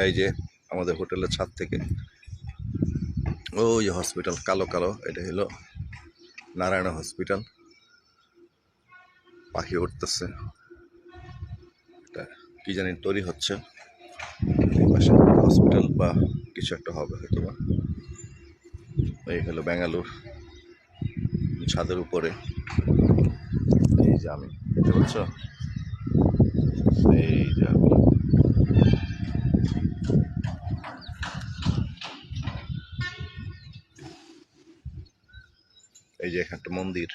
এই যে আমাদের হোটেলের ছাদ থেকে ওই যে হসপিটাল কালো কালো, এটা হলো নারায়ণ হসপিটাল। পাখি উঠতেছে, এটা কি জানি তৈরি হচ্ছে। পাশে হসপিটাল বা কিছু একটা হবে হয়তো বা। এই হলো ব্যাঙ্গালোর, ছাদের উপরে। এই যে আমি, দেখতে পাচ্ছ? এই যে আমি, এই যে এখানে একটা মন্দির,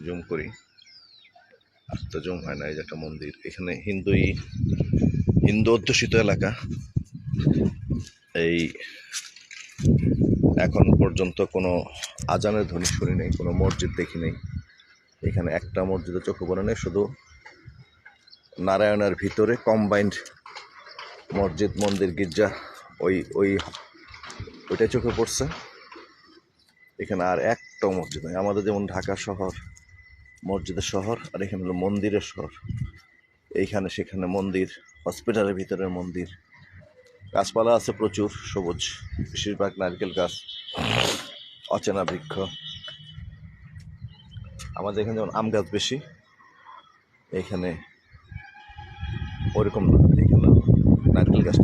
জুম করি আর তো জুম হয় না। এই যে একটা মন্দির, এখানে হিন্দু অধ্যুষিত এলাকা। এই এখন পর্যন্ত কোনো আজানের ধ্বনি শুনি নেই, কোনো মসজিদ দেখি নেই। এখানে একটা মসজিদে চোখে পড়ে নেই, শুধু নারায়ণের ভিতরে কম্বাইন্ড মসজিদ মন্দির গির্জা ওইটাই চোখে পড়ছে। এখানে আর একটাও মসজিদ নেই। আমাদের যেমন ঢাকা শহর মসজিদের শহর, আর এখানে হলো মন্দিরের শহর। এইখানে সেখানে মন্দির, হসপিটালের ভিতরের মন্দির। গাছপালা আছে প্রচুর, সবুজ, বেশিরভাগ নারকেল গাছ, অচেনা বৃক্ষ। আমাদের এখানে যেমন আম গাছ বেশি, এখানে ওরকম না, এখানে নারকেল গাছ।